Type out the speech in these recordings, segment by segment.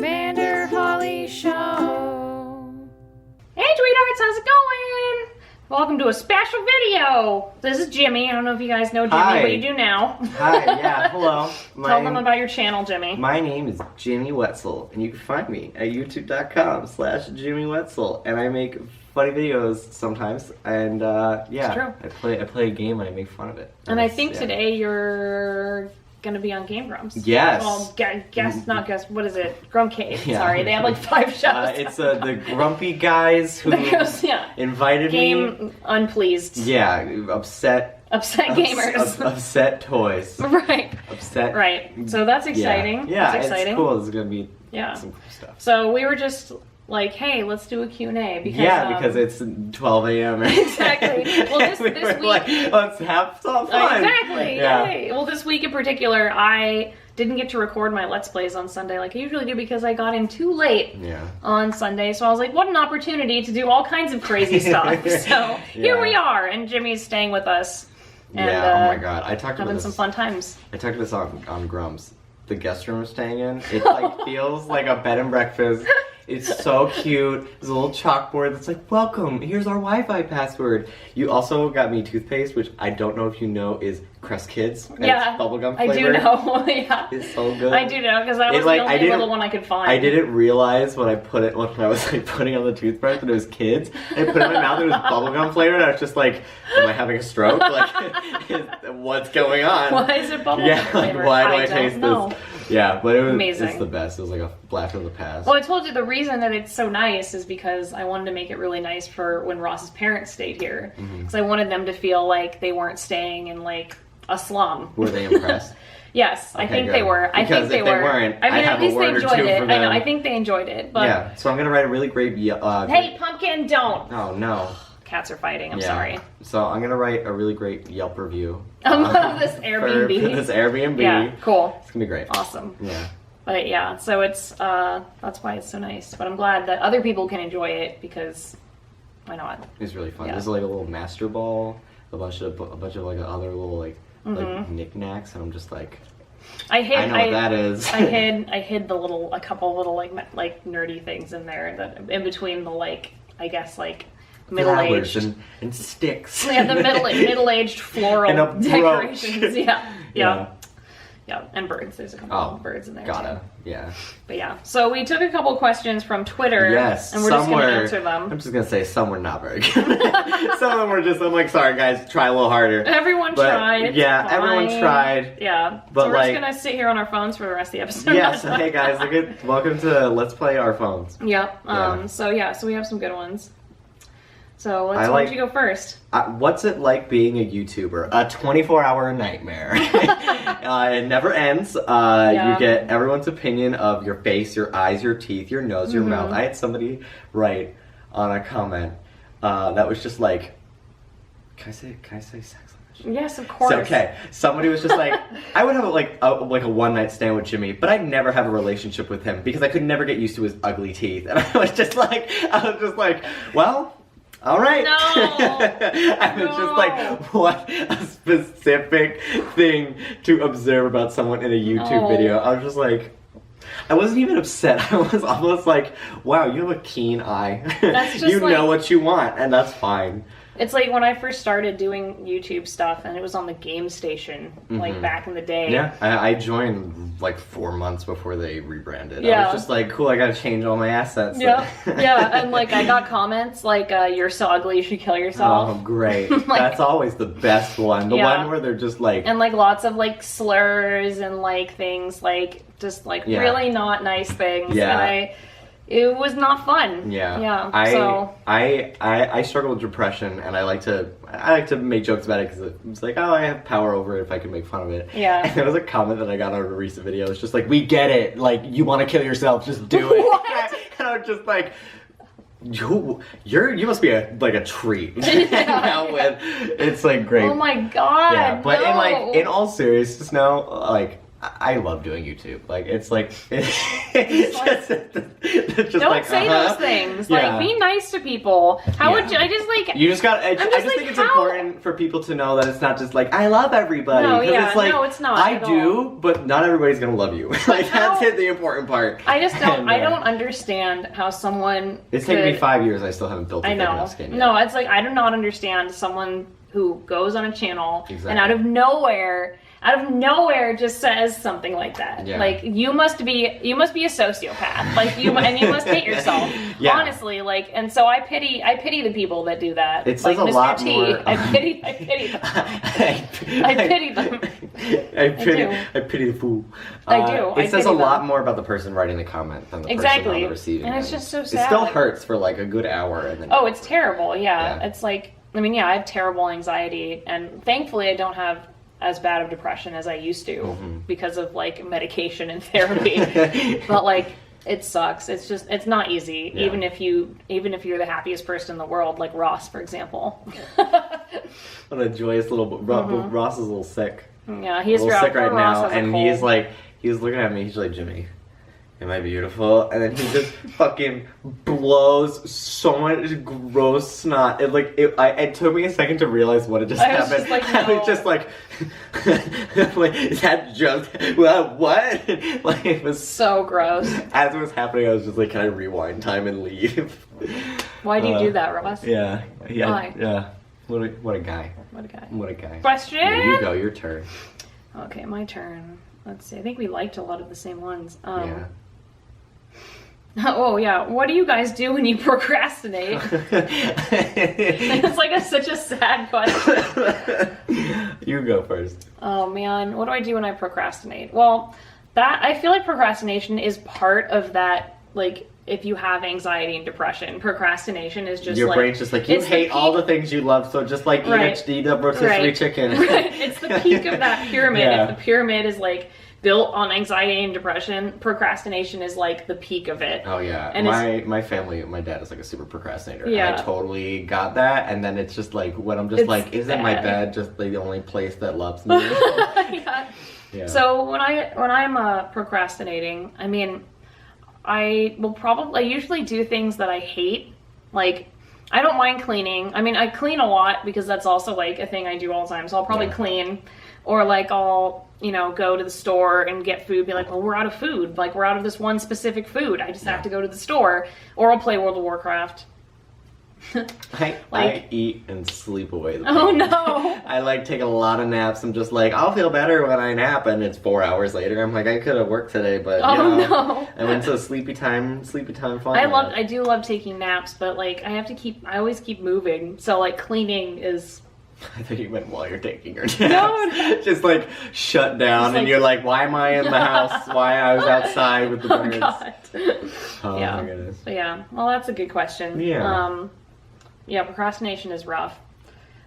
Vander Holly Show. Hey, Tweethearts, how's it going? Welcome to a special video. This is Jimmy. I don't know if you guys know Jimmy, Hi. but you do now. Hi, yeah, hello. Tell them about your channel, Jimmy. My name is Jimmy Whetzel, and you can find me at youtube.com/Jimmy Whetzel, and I make funny videos sometimes, and yeah, It's true. I play a game and I make fun of it. And I think today you're gonna be on Game Grumps. Yes. Well, what is it? Grumcade. Yeah. Sorry, they have like 5 shows. It's the grumpy guys who invited me. Game unpleased. Yeah, upset gamers. Upset toys. Right. Upset. Right. So that's exciting. Yeah, that's exciting. It's cool. It's gonna be some cool stuff. So we were just like, hey, let's do a Q&A because it's 12 a.m. Exactly. Well, this week, like, let's have some fun. Exactly. Yeah. Yay. Well, this week in particular, I didn't get to record my Let's Plays on Sunday like I usually do because I got in too late on Sunday. So I was like, what an opportunity to do all kinds of crazy stuff. So here we are, and Jimmy's staying with us. And, oh my god, I talked about having this. some fun times. I talked about this on Grumps. The guest room we're staying in, it like feels like a bed and breakfast. It's so cute. There's a little chalkboard that's like, welcome, here's our Wi-Fi password. You also got me toothpaste, which I don't know if you know is Crest Kids. And it's bubblegum flavor. I do know. Yeah. It's so good. I do know, because that was the only little one I could find. I didn't realize when I was like putting on the toothbrush that it was Kids. I put it in my mouth, it was bubblegum flavor, and I was just like, am I having a stroke? Like, what's going on? Why is it bubblegum flavor? Why do I taste know. this? Yeah, but Amazing. It's the best. It was like a blast from the past. Well, I told you the reason that it's so nice is because I wanted to make it really nice for when Ross's parents stayed here. Because I wanted them to feel like they weren't staying in like a slum. Were they impressed? Yes, okay, I think they were. I think they were. Weren't, I mean, at least they enjoyed it. I know. I think they enjoyed it. But yeah. So I'm gonna write a really great. Hey, Pumpkin, don't. Oh no. Cats are fighting. I'm sorry. So I'm gonna write a really great Yelp review of this Airbnb. For this Airbnb. Yeah, cool. It's gonna be great. Awesome. Yeah. But yeah, so it's that's why it's so nice. But I'm glad that other people can enjoy it because why not? It's really fun. Yeah. There's like a little master ball, a bunch of like other little like knickknacks, and I'm just like, I know what that is. I hid a couple little like nerdy things in there that in between the I guess middle-aged and sticks. Yeah, the middle-aged floral and decorations. Yeah, and birds. There's a couple of birds in there too. Yeah. But yeah, so we took a couple questions from Twitter. Yes, and we're just going to answer them. I'm just going to say some were not very good. Some of them were just, I'm like, sorry guys, try a little harder. Everyone tried. Yeah, everyone tried. Yeah, but so we're just going to sit here on our phones for the rest of the episode. Yeah, so hey guys, welcome to Let's Play Our Phones. Yep. So we have some good ones. So why don't you go first? What's it like being a YouTuber? A 24-hour nightmare. It never ends. You get everyone's opinion of your face, your eyes, your teeth, your nose, your mouth. I had somebody write on a comment that was just like, can I say sex language? Yes, of course. So, okay, somebody was just like, I would have a one-night stand with Jimmy, but I'd never have a relationship with him because I could never get used to his ugly teeth. And I was just like, well, all right. No. I was just like, what a specific thing to observe about someone in a YouTube video. I was just like, I wasn't even upset. I was almost like, wow, you have a keen eye. That's just you know what you want, and that's fine. It's like when I first started doing YouTube stuff, and it was on the game station, like back in the day. Yeah, I joined like 4 months before they rebranded. Yeah. I was just like, cool, I gotta change all my assets. Yeah, yeah, and I got comments like, you're so ugly, you should kill yourself. Oh, great. That's always the best one. The one where they're just like... And lots of slurs and things really not nice things. Yeah. And it was not fun. Yeah. Yeah. I struggle with depression, and I like to make jokes about it because it's like, oh, I have power over it if I can make fun of it. Yeah. And there was a comment that I got on a recent video. It's just like, we get it. Like, you want to kill yourself, just do it. What? And I was just like, you must be a treat. It's great. Oh my god. Yeah. But no. in all seriousness now, I love doing YouTube. Like, it's like, it's just don't like, say those things. Like, be nice to people. How would you, I just like... You just got, I just like, think it's important for people to know that it's not just like, I love everybody. No, it's like, no, it's not. I do, but not everybody's gonna love you. Like, that's the important part. I just don't, I don't understand how someone It's taken me 5 years, I still haven't built a thick enough skin yet. No, it's like, I do not understand someone who goes on a channel and out of nowhere just says something like that. Yeah. Like, you must be a sociopath. Like, you must hate yourself. Honestly, like, and so I pity the people that do that. It says like a Mr. lot T, more. I pity them. I pity them. I pity the fool. I do. It says a lot more about the person writing the comment than the person on the receiving end. And it's just so sad. It still hurts for like a good hour and then it's terrible. Yeah. It's like, I mean, I have terrible anxiety, and thankfully I don't have as bad of depression as I used to because of like medication and therapy. But like, it sucks. It's just, it's not easy. Yeah. Even if you're the happiest person in the world, like Ross, for example. What a joyous little, Ross is a little sick. Yeah, he's a little sick right now, and cold. he's looking at me, he's like, Jimmy, am I beautiful? And then he just fucking blows so much gross snot. It took me a second to realize what had just happened. I was just like, like, is that just what? Like, it was so gross. As it was happening, I was just like, can I rewind time and leave? Why do you do that, Ross? Yeah. Why? Yeah. What a guy. What a guy. Question? Here you go, your turn. Okay, my turn. Let's see. I think we liked a lot of the same ones. Oh yeah, what do you guys do when you procrastinate? It's like such a sad question. You go first. Oh man, what do I do when I procrastinate? Well, I feel like procrastination is part of that, like, if you have anxiety and depression, procrastination is just your brain's just like, you hate all the things you love, so just like eat a rotisserie chicken. Right. It's the peak of that pyramid. If the pyramid is like built on anxiety and depression, procrastination is like the peak of it. Oh yeah. And my family, my dad is like a super procrastinator. Yeah. I totally got that, and then it's just like when I'm just like, isn't my bed just like the only place that loves me? Yeah. So when I'm procrastinating, I mean, I usually do things that I hate. Like, I don't mind cleaning. I mean, I clean a lot because that's also like a thing I do all the time. So I'll probably clean, or like I'll, go to the store and get food, be like, well, we're out of food. Like, we're out of this one specific food. I just have to go to the store. Or I'll play World of Warcraft. I eat and sleep away the pain. Oh no! I like take a lot of naps. I'm just like, I'll feel better when I nap, and it's 4 hours later. I'm like, I could have worked today, but no! I went to sleepy time fun. I do love taking naps, but like I always keep moving. So like cleaning is. I thought you meant while you're taking your naps. No. Just like shut down, and you're like, why am I in the house? Why I was outside with the birds? Oh God. Oh my goodness. Yeah. Well, that's a good question. Yeah. Yeah, procrastination is rough.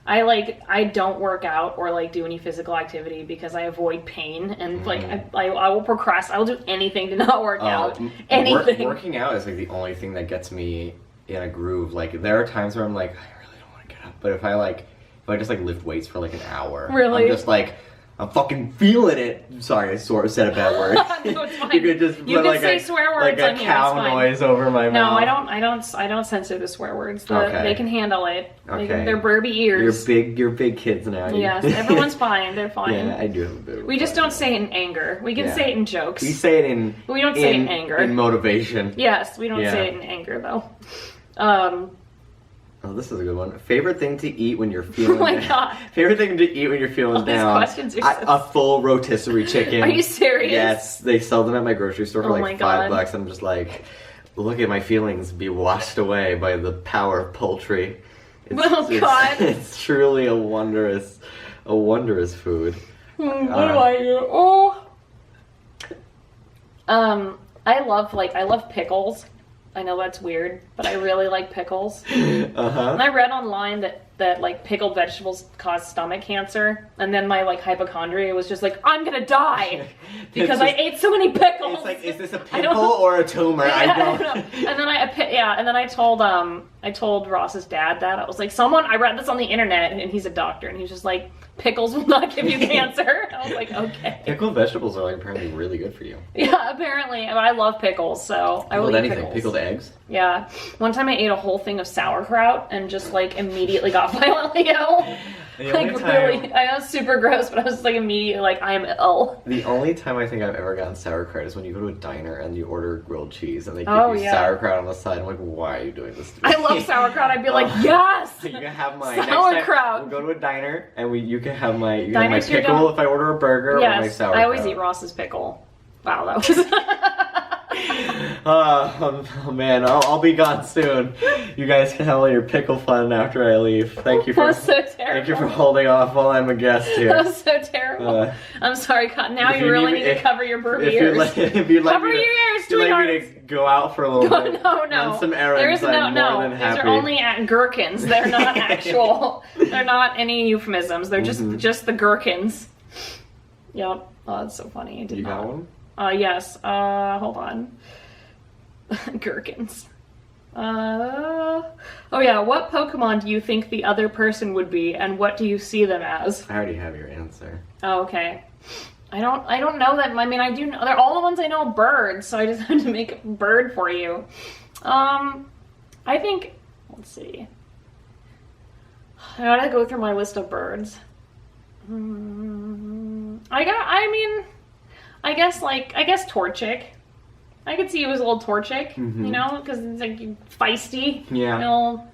I don't work out or like do any physical activity because I avoid pain, and like I will procrastinate. I will do anything to not work out. Anything. Working out is like the only thing that gets me in a groove. Like, there are times where I'm like, I really don't want to get up, but if I just like lift weights for like an hour, really, I'm just like, I'm fucking feeling it. Sorry, I said a bad word. No, it's fine. You could just you put like say swear words like a cow noise over my mouth. No, I don't censor the swear words. They can handle it. Okay. They're Burby ears. You're big kids now. Yes, everyone's fine. They're fine. Yeah, I do have a bit of We just don't say it in anger. We can say it in jokes. We say it in. We don't say it in anger. In motivation. Yes, we don't say it in anger though. Oh, this is a good one. Favorite thing to eat when you're feeling down? Oh my God. Favorite thing to eat when you're feeling down? These questions are a full rotisserie chicken. Are you serious? Yes, they sell them at my grocery store for like $5. I'm just like, look at my feelings be washed away by the power of poultry. God. It's truly a wondrous food. What do I do? I love pickles. I know that's weird, but I really like pickles. And I read online that like pickled vegetables cause stomach cancer, and then my like hypochondria was just like, I'm gonna die because I ate so many pickles. It's like, is this a pimple or a tumor? I don't know. And then I told I told Ross's dad that. I was like, I read this on the internet, and he's a doctor, and he was just like, pickles will not give you cancer. I was like, okay. Pickled vegetables are like apparently really good for you. Yeah, apparently. I love pickles, so I will eat pickles. Pickled eggs? Yeah. One time I ate a whole thing of sauerkraut and just like immediately got violently ill. I was super gross, but I was like immediately like, I am ill. The only time I think I've ever gotten sauerkraut is when you go to a diner and you order grilled cheese and they give you sauerkraut on the side. I'm like, why are you doing this to me? I love sauerkraut. I'd be like, yes! You can have my sauerkraut. Next time we'll go to a diner and you can have my pickle if I order a burger or my sauerkraut. I always eat Ross's pickle. Wow, that was... Oh man, I'll be gone soon. You guys can have all your pickle fun after I leave. Thank you for Thank you for holding off while I'm a guest here. That was so terrible. I'm sorry, now you really need to cover your burp ears. If you'd like cover your ears, if you'd like me to go out for a little bit, run some errands, I'm more than happy. These are only gherkins. They're not actual. They're not any euphemisms. They're just the gherkins. Yep. Oh, that's so funny. You got one? Yes. Hold on. Gherkins. Oh yeah, what Pokemon do you think the other person would be, and what do you see them as? I already have your answer. Oh, okay. I don't know that. I mean, I do know. They're all the ones I know are birds, so I just had to make a bird for you. I think. Let's see. I gotta go through my list of birds. I guess Torchic. I could see you as a little Torchic, you know, because it's like feisty. Yeah. You know,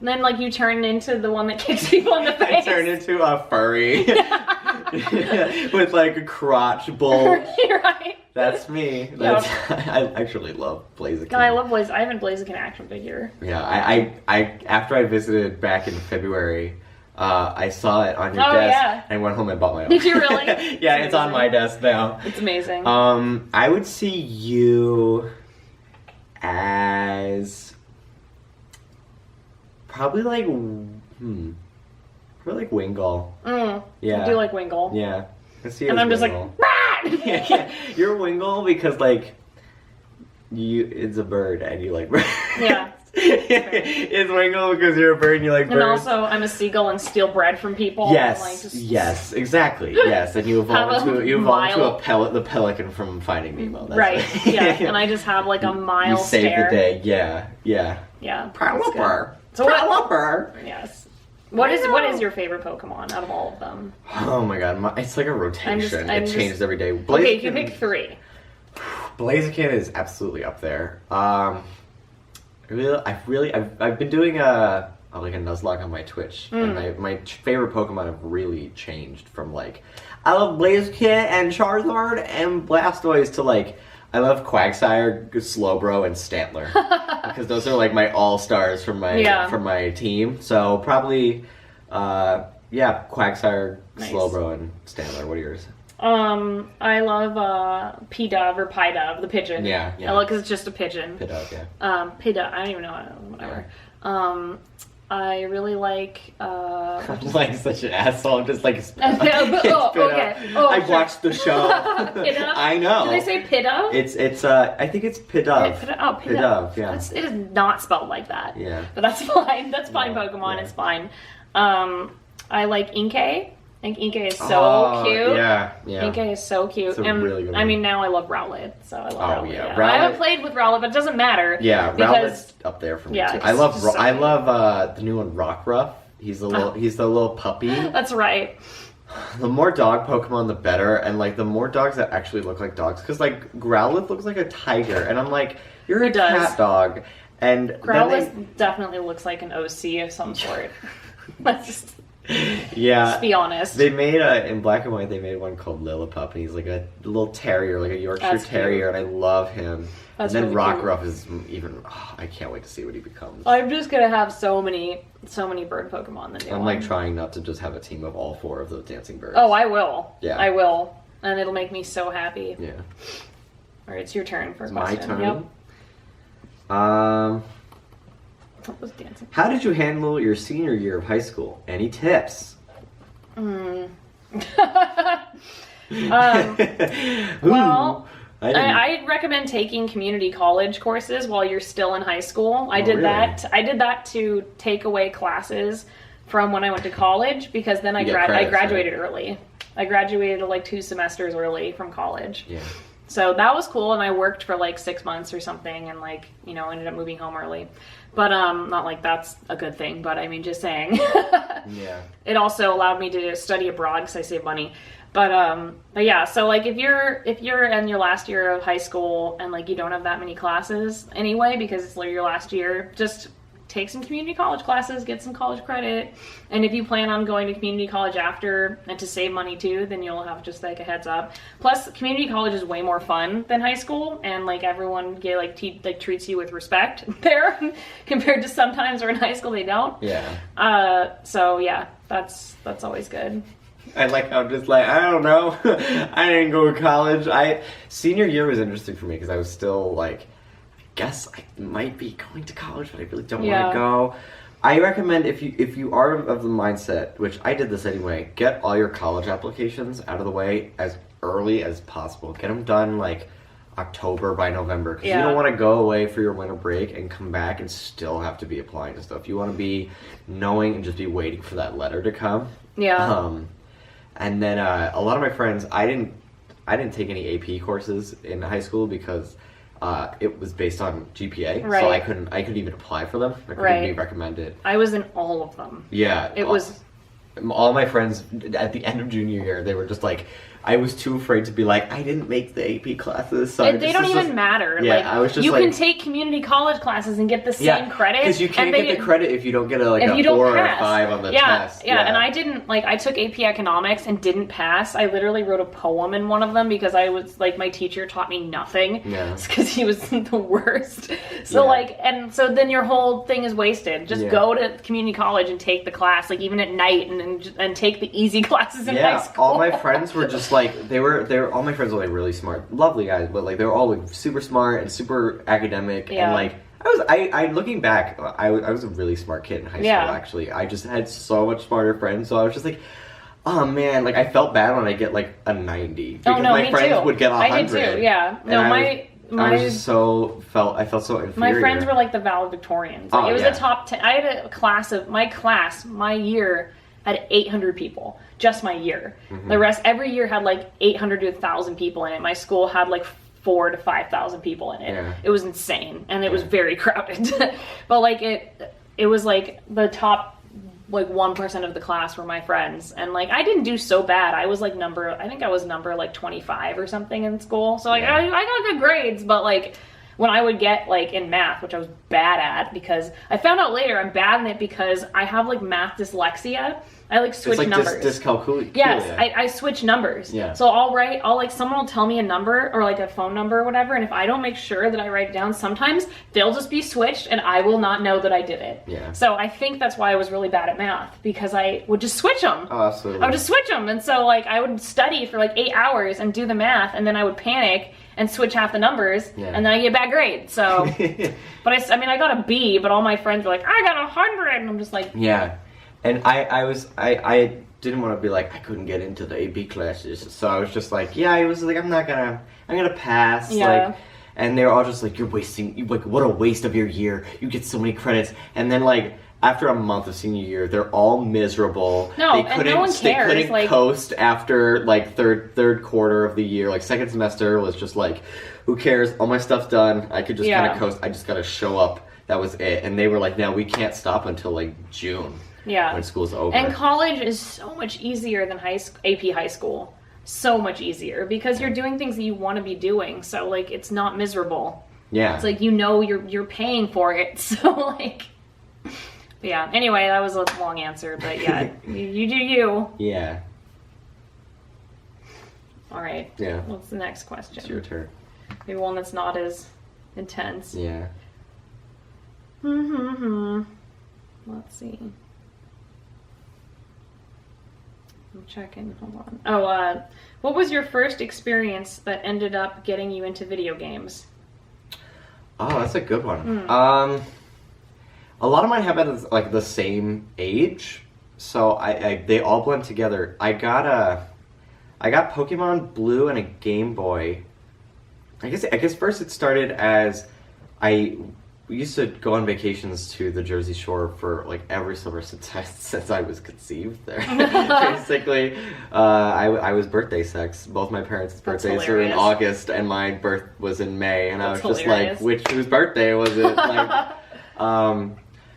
then you turn into the one that kicks people in the face. I turn into a furry with like a crotch bulge. Right. That's me. I actually love Blaziken. I love Blaziken. I have a Blaziken action figure. Yeah, I after I visited back in February. I saw it on your desk and went home and bought my own. Did you really? Yeah, it's on my desk now. It's amazing. I would see you as probably like Wingull. Yeah. I do like Wingull. Yeah. I see you and as I'm just Wingull. Like, yeah. You're Wingull because it's a bird and you like birds. Yeah. It's Wingull because you're a bird and you like birds. And also, I'm a seagull and steal bread from people. Yes, yes, exactly. Yes, and you evolve into the pelican from Finding Nemo. That's right. Yeah, and I just have like a mile stare. You save the day. Yeah. Yeah. Prowler. So Prowler. Yes. What is your favorite Pokemon out of all of them? Oh my god, it's like a rotation. It changes every day. Okay, you pick 3. Blaziken is absolutely up there. I've been doing a Nuzlocke on my Twitch, and my favorite Pokemon have really changed from I love Blaziken and Charizard and Blastoise to I love Quagsire, Slowbro, and Stantler because those are my all stars from my team. So probably Quagsire, nice. Slowbro, and Stantler. What are yours? I love P-Dove or Pie-Dove, the pigeon. Yeah. I love because it's just a pigeon. P-Dove, yeah. P-Dove, I don't even know, whatever. Yeah. I really like, I'm like such an asshole, I'm just like, okay. I watched the show. I know. Did they say P-Dove? It's I think it's P-Dove. P-Dove, yeah. It is not spelled like that. Yeah. But that's fine. That's fine, Pokemon, it's fine. I like Inkay. I think Inkay is so cute. Yeah. Inkay is so cute. It's a really good one. I mean, now I love Rowlet, so I love Rowlet. Yeah. I haven't played with Rowlet, but it doesn't matter. Yeah, Rowlet's up there for me too. I love the new one, Rockruff. He's the little puppy. That's right. The more dog Pokemon, the better, and the more dogs that actually look like dogs. Because Growlithe looks like a tiger, and I'm like, you're a cat dog. And Growlithe definitely looks like an OC of some sort. That's just. Yeah. Let's be honest. They made in Black and White. They made one called Lillipup, and he's like a little terrier, like a Yorkshire Terrier, and I love him. That's and then really Rockruff is even. Oh, I can't wait to see what he becomes. I'm just gonna have so many bird Pokemon. I'm trying not to just have a team of all 4 of those dancing birds. Oh, I will. Yeah, I will, and it'll make me so happy. Yeah. All right, it's your turn for a question. My turn. Yep. How did you handle your senior year of high school? Any tips? Well, I recommend taking community college courses while you're still in high school. I did that to take away classes from when I went to college, because then I graduated early. I graduated like 2 semesters early from college. Yeah. So that was cool, and I worked for like 6 months or something, and like, you know, ended up moving home early. But not like that's a good thing, but I mean, just saying. Yeah. It also allowed me to study abroad because I saved money. But yeah, so like if you're in your last year of high school and like you don't have that many classes anyway because it's like your last year, just take some community college classes, get some college credit. And if you plan on going to community college after and to save money too, then you'll have just like a heads up. Plus, community college is way more fun than high school, and like everyone treats you with respect there compared to sometimes where in high school they don't. Yeah. So yeah, that's always good. I like how I'm just like, I don't know. I didn't go to college. Senior year was interesting for me because I was still like, guess I might be going to college, but I really don't want to go. I recommend if you are of the mindset, which I did this anyway, get all your college applications out of the way as early as possible. Get them done like October by November, because you don't want to go away for your winter break and come back and still have to be applying to stuff. You want to be knowing and just be waiting for that letter to come. Yeah. And then a lot of my friends, I didn't take any AP courses in high school because it was based on GPA, so I couldn't even apply for them. I couldn't be recommended. I was in all of them. Yeah, it was. All my friends at the end of junior year, they were just like, I was too afraid to be like, I didn't make the AP classes. So they don't even matter. Yeah, like, I was just you like, can take community college classes and get the same credit. because you can't get the credit if you don't get a 4 or a 5 on the test. Yeah, and I didn't, like, I took AP economics and didn't pass. I literally wrote a poem in one of them because I was, like, my teacher taught me nothing. Yeah. Because he was the worst. So, like, and so then your whole thing is wasted. Just go to community college and take the class, like, even at night, and take the easy classes in high school. All my friends were just, like, all my friends were like really smart, lovely guys, but like they were all like super smart and super academic, and like I looking back, I was a really smart kid in high school. Actually, I just had so much smarter friends, so I was just like, oh man, like I felt bad when I get like a 90 because my friends would get 100. I did too. Yeah, no, I felt so inferior. My friends were like the valedictorians. Like, it was a top 10. I had a class of my year had 800 people. Just my year. Mm-hmm. The rest, every year had like 800 to 1,000 people in it. My school had like 4,000 to 5,000 people in it. Yeah. It was insane, and it was very crowded. But like it was like the top like 1% of the class were my friends, and like I didn't do so bad. I was like I think I was number like 25 or something in school. So like I got good grades, but like when I would get like in math, which I was bad at, because I found out later I'm bad in it because I have like math dyslexia. I like switch numbers. Dyscalculia. Yes, I switch numbers. Yeah. So I'll like someone will tell me a number or like a phone number or whatever, and if I don't make sure that I write it down, sometimes they'll just be switched and I will not know that I did it. Yeah. So I think that's why I was really bad at math, because I would just switch them. Oh, absolutely. I would just switch them, and so like I would study for like 8 hours and do the math, and then I would panic and switch half the numbers, and then I get bad grades. So, but I got a B, but all my friends were like, I got 100, and I'm just like, yeah. And I didn't want to be like, I couldn't get into the AP classes, so I was just like, I was like, I'm gonna pass, like, and they were all just like, you're wasting, like, what a waste of your year, you get so many credits, and then like, after a month of senior year, they're all miserable. No, and no one cares. They couldn't like, coast after like third quarter of the year, like second semester was just like, who cares, all my stuff's done, I could just kind of coast, I just gotta show up, that was it, and they were like, no, we can't stop until like June. Yeah. When school's over. And college is so much easier than AP high school. So much easier, because you're doing things that you want to be doing. So like it's not miserable. Yeah. It's like you're paying for it. So like yeah. Anyway, that was a long answer, but yeah, you do you. Yeah. All right. Yeah. What's the next question? It's your turn. Maybe one that's not as intense. Yeah. Let's see. I'm checking. Hold on. Oh, what was your first experience that ended up getting you into video games? Oh, that's a good one. A lot of mine happened at like the same age, so they all blend together. I got Pokemon Blue and a Game Boy I guess first it started as we used to go on vacations to the Jersey Shore for like every summer since I was conceived there. Basically, I was birthday sex. Both my parents' birthdays were in August, and my birth was in May, and I was just like, whose birthday was it? Like,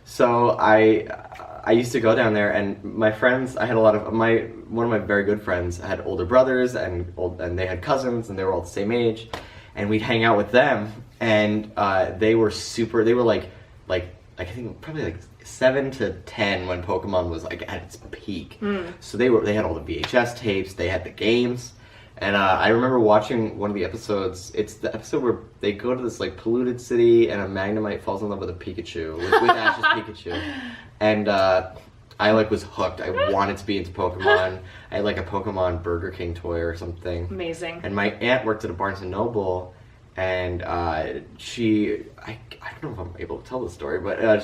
so I used to go down there, and my friends. I had one of my very good friends had older brothers, and they had cousins, and they were all the same age, and we'd hang out with them. And they were like I think probably like 7 to 10 when Pokemon was like at its peak. So they had all the VHS tapes, they had the games, and I remember watching one of the episodes. It's the episode where they go to this like polluted city, and a Magnemite falls in love with a Pikachu with Ash's Pikachu, and I like was hooked. I wanted to be into Pokemon. I had like a Pokemon Burger King toy or something. Amazing. And my aunt worked at a Barnes and Noble. And I don't know if I'm able to tell the story, but there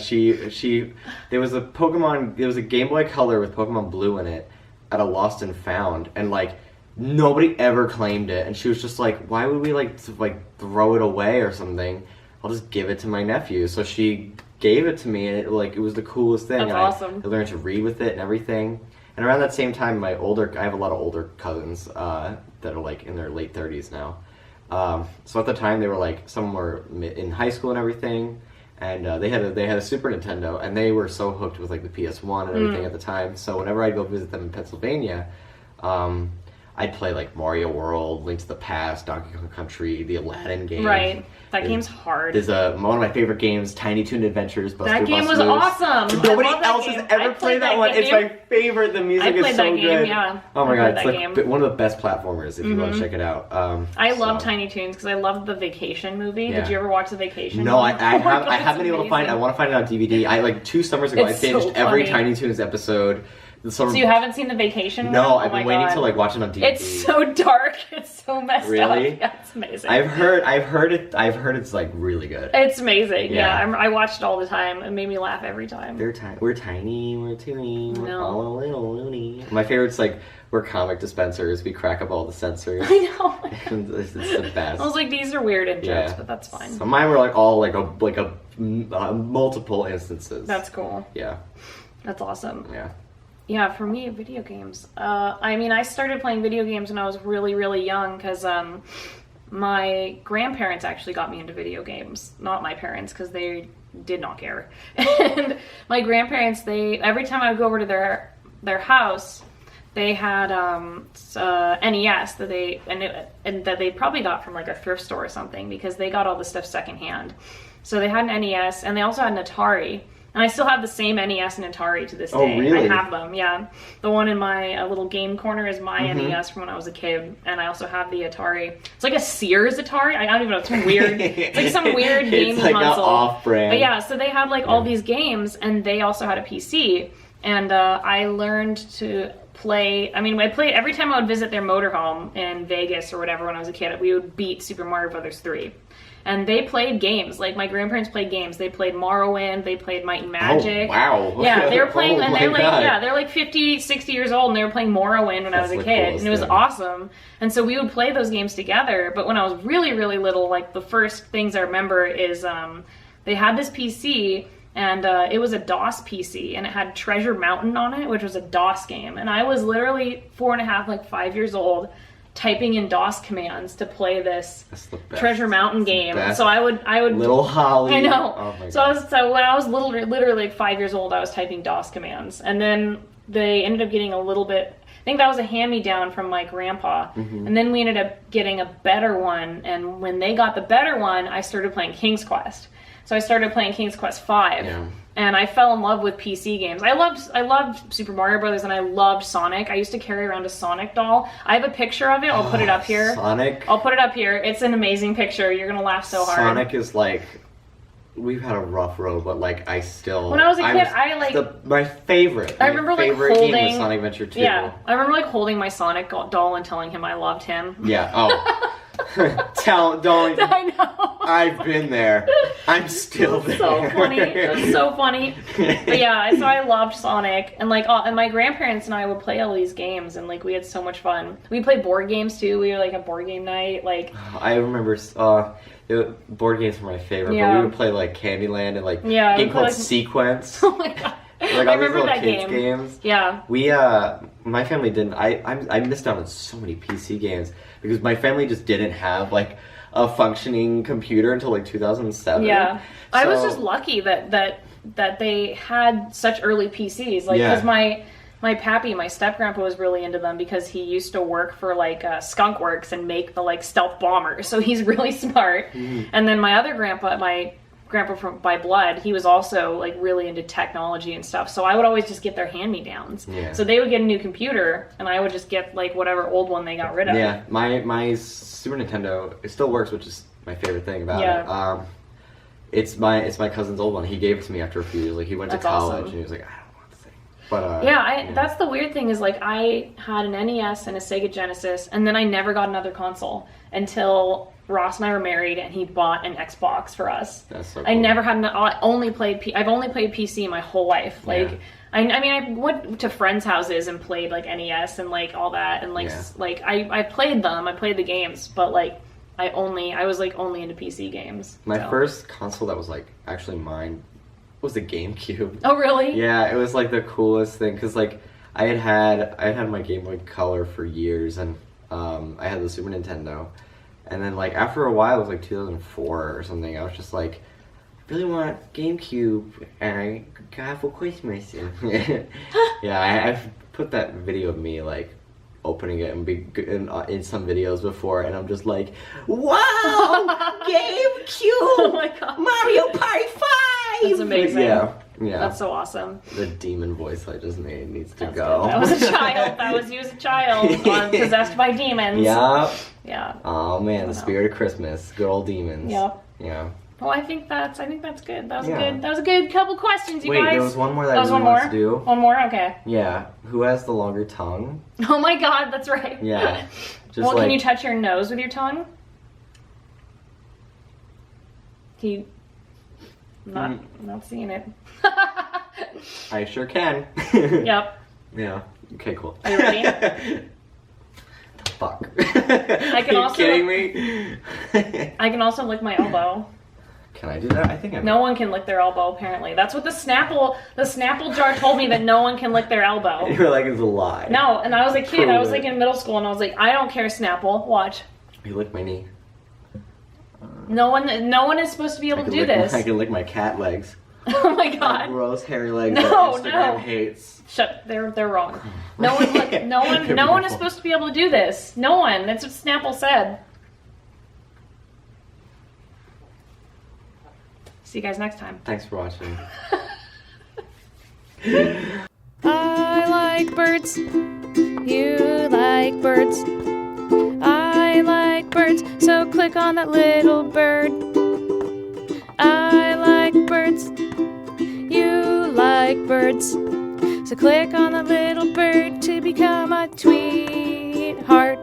was a Game Boy Color with Pokemon Blue in it at a Lost and Found, and like nobody ever claimed it, and she was just like, why would we like throw it away or something? I'll just give it to my nephew. So she gave it to me, and it was the coolest thing. That's awesome. I learned to read with it and everything. And around that same time, I have a lot of older cousins that are like in their late 30s now. So at the time they were like, some were in high school and everything, and they had a Super Nintendo, and they were so hooked with like the PS1 and everything at the time. So whenever I'd go visit them in Pennsylvania, I'd play like Mario World, Link to the Past, Donkey Kong Country, the Aladdin game. Right. That game's hard. There's one of my favorite games, Tiny Toon Adventures. That game was awesome. Nobody else has ever played that one. It's my favorite. The music is so good. Yeah. Oh my god, it's like one of the best platformers if you want to check it out. I love Tiny Toons because I love the Vacation movie. Yeah. Did you ever watch the Vacation movie? No, I haven't been able to find it. I want to find it on DVD. I like 2 summers ago I binged every Tiny Toons episode. So you haven't seen the Vacation one? No, I've been waiting to like watch it on DVD. It's so dark. It's so messed up. Really? Yeah, it's amazing. I've heard it's like really good. It's amazing. Yeah, I watched it all the time. It made me laugh every time. We're tiny, we're toony, we're all a little loony. My favorite's like, we're comic dispensers. We crack up all the censors. I know. It's the best. I was like, these are weird in jokes, but that's fine. So mine were like all like a multiple instances. That's cool. Yeah. That's awesome. Yeah. Yeah, for me, video games. I started playing video games when I was really, really young because my grandparents actually got me into video games. Not my parents, because they did not care. And my grandparents, every time I would go over to their house, they had NES that they probably got from like a thrift store or something, because they got all the stuff secondhand. So they had an NES, and they also had an Atari. And I still have the same NES and Atari to this day. Oh, really? I have them, yeah. The one in my little game corner is my NES from when I was a kid. And I also have the Atari. It's like a Sears Atari. I don't even know. It's weird. It's like some weird gaming console. It's like an off-brand. But yeah, so they had like all these games, and they also had a PC. And I learned to play. I played every time I would visit their motorhome in Vegas or whatever when I was a kid. We would beat Super Mario Brothers 3. And they played games. Like, my grandparents played games. They played Morrowind. They played Might and Magic. Oh, wow. Yeah, they were playing, and they're like 50, 60 years old, and they were playing Morrowind when I was a kid. And it was awesome. And so we would play those games together. But when I was really, really little, like, the first things I remember is they had this PC, and it was a DOS PC, and it had Treasure Mountain on it, which was a DOS game. And I was literally 4.5, like 5 years old, typing in DOS commands to play this Treasure Mountain game. So I would Little Holly. I know. Oh my so when I was literally like 5 years old, I was typing DOS commands, and then they ended up getting a little bit. I think that was a hand-me-down from my grandpa, and then we ended up getting a better one. And when they got the better one, I started playing King's Quest. So I started playing King's Quest V. Yeah. And I fell in love with PC games. I loved Super Mario Brothers, and I loved Sonic. I used to carry around a Sonic doll. I have a picture of it. I'll put it up here. Sonic? I'll put it up here. It's an amazing picture. You're going to laugh so hard. Sonic is like... We've had a rough road, but like I still... When I was a kid, my favorite. I remember my favorite like holding... game was Sonic Adventure 2. Yeah. I remember like holding my Sonic doll and telling him I loved him. Yeah. Oh. Don't. I know. I've been there. I'm still there. So funny. It was so funny. But yeah, so I loved Sonic, and like, and my grandparents and I would play all these games, and like we had so much fun. We played board games too. We were like a board game night. Like I remember board games were my favorite, but we would play like Candyland and like a game called Sequence. Oh my god. Like all these little kids games. Yeah. We my family didn't. I missed out on so many PC games because my family just didn't have like a functioning computer until like 2007. Yeah. I was just lucky that they had such early PCs. Like, because my pappy, my step grandpa, was really into them because he used to work for like Skunk Works and make the like stealth bombers. So he's really smart. And then my other grandpa, my grandpa by blood, he was also like really into technology and stuff. So I would always just get their hand-me-downs. Yeah. So they would get a new computer, and I would just get like whatever old one they got rid of. Yeah, my Super Nintendo, it still works, which is my favorite thing about it. It's my cousin's old one. He gave it to me after a few years. Like he went to college, and he was like, I don't want the thing. But that's the weird thing is like I had an NES and a Sega Genesis, and then I never got another console until Ross and I were married, and he bought an Xbox for us. That's so cool. I never had I've only played PC my whole life. Like, I mean, I went to friends' houses and played like NES and like all that, and like like I played them. I played the games, but like I was like only into PC games. My first console that was like actually mine was the GameCube. Oh really? Yeah, it was like the coolest thing because like I had my Game Boy Color for years, and I had the Super Nintendo. And then, like, after a while, it was like 2004 or something, I was just like, I really want GameCube, and I got for Christmas. I've put that video of me, like, opening it in some videos before, and I'm just like, wow, GameCube! Oh my god. Mario Party 5! That's amazing. Yeah. That's so awesome. The demon voice I just made needs to go. Good. That was a child. That was you as a child, possessed by demons. Yeah. Yeah. Oh man, the spirit of Christmas. Good old demons. Yep. Yeah. Well, I think that's good. That was a good couple questions, you guys. Wait, there was one more that I really wanted to do. One more? Okay. Yeah. Who has the longer tongue? Oh my god, that's right. Yeah. Just can you touch your nose with your tongue? Not seeing it. I sure can. Yep. Yeah. Okay, cool. Are you ready? Fuck. I can Are you kidding me? I can also lick my elbow. Can I do that? I think I No one can lick their elbow, apparently. That's what the Snapple jar told me, that no one can lick their elbow. You were like, it's a lie. No, and I was a kid. I was like in middle school, and I was like, I don't care, Snapple. Watch. You lick my knee. No one is supposed to be able to do this. I can lick my cat legs. Oh my god. Like gross hairy legs that Instagram hates. Shut. They're wrong. No one is supposed to be able to do this. No one. That's what Snapple said. See you guys next time. Thanks for watching. I like birds. You like birds. I like birds. So click on that little bird. I like birds. You like birds. So click on that little bird to become a tweetheart.